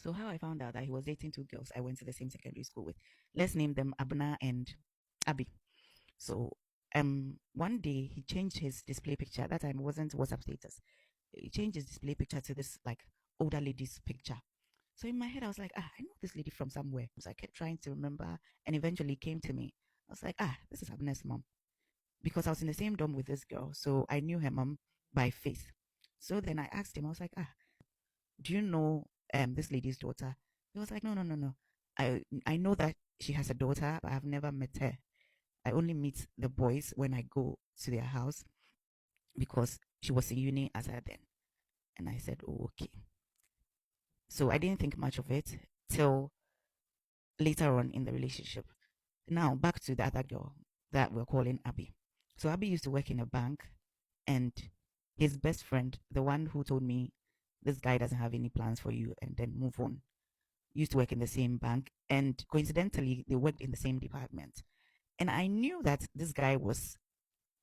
So how I found out that he was dating two girls I went to the same secondary school with. Let's name them Abna and Abby. So one day he changed his display picture. At that time it wasn't WhatsApp status. He changed his display picture to this like older lady's picture. So in my head I was like, I know this lady from somewhere. So I kept trying to remember and eventually it came to me. I was like, this is Abna's mom. Because I was in the same dorm with this girl. So I knew her mom by face. So then I asked him, I was like, do you know this lady's daughter? He was like, no, no, no, no. I know that she has a daughter, but I've never met her. I only meet the boys when I go to their house because she was in uni as I then. And I said, oh, okay. So I didn't think much of it till later on in the relationship. Now back to the other girl that we're calling Abby. So Abby used to work in a bank, and his best friend, the one who told me this guy doesn't have any plans for you and then move on, used to work in the same bank, and coincidentally they worked in the same department. And I knew that this guy was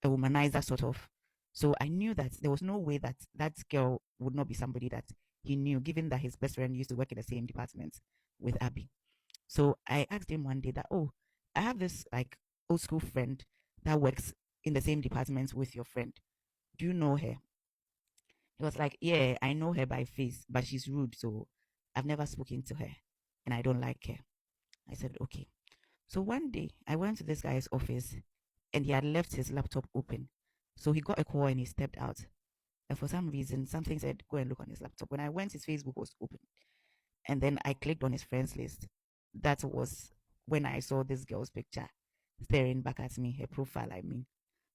a womanizer sort of. So I knew that there was no way that that girl would not be somebody that he knew, given that his best friend used to work in the same department with Abby. So I asked him one day that, oh, I have this like old school friend that works in the same department with your friend. Do you know her? He was like, yeah, I know her by face, but she's rude. So I've never spoken to her and I don't like her. I said, okay. So one day I went to this guy's office and he had left his laptop open. So he got a call and he stepped out. And for some reason, something said, go and look on his laptop. When I went, his Facebook was open. And then I clicked on his friends list. That was when I saw this girl's picture staring back at me, her profile, I mean.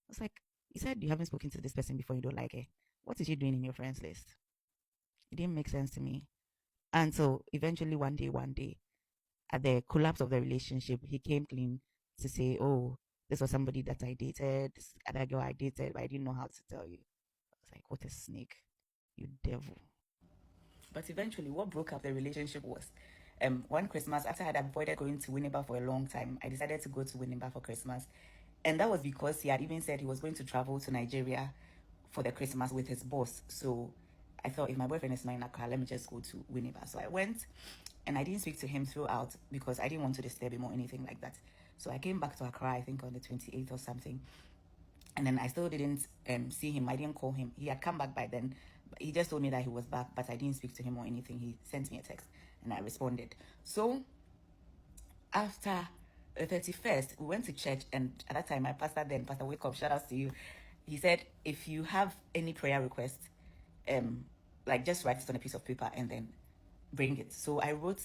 I was like, you said you haven't spoken to this person before, you don't like her. What is she doing in your friends list? It didn't make sense to me. And so eventually one day, at the collapse of the relationship, he came clean to say, oh, this was somebody that I dated, this other girl I dated, but I didn't know how to tell you. I was like, what a snake, you devil. But eventually, what broke up the relationship was one Christmas, after I had avoided going to Winneba for a long time, I decided to go to Winneba for Christmas. And that was because he had even said he was going to travel to Nigeria for the Christmas with his boss. So I thought, if my boyfriend is not in Accra, let me just go to Winneba. So I went and I didn't speak to him throughout because I didn't want to disturb him or anything like that. So I came back to Accra, I think on the 28th or something. And then I still didn't see him. I didn't call him. He had come back by then. But he just told me that he was back, but I didn't speak to him or anything. He sent me a text and I responded. So after the 31st, we went to church. And at that time, my pastor then, Pastor Wake Up, shout out to you. He said, if you have any prayer requests, like just write it on a piece of paper and then bring it. So I wrote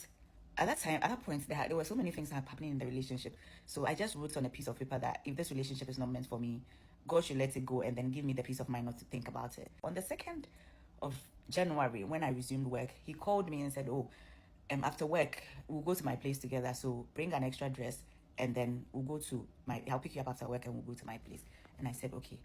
at that time, at that point, there were so many things happening in the relationship. So I just wrote on a piece of paper that if this relationship is not meant for me, God should let it go and then give me the peace of mind not to think about it. On the 2nd of January, when I resumed work, he called me and said, oh, after work, we'll go to my place together. So bring an extra dress and then we'll go to I'll pick you up after work and we'll go to my place. And I said, okay.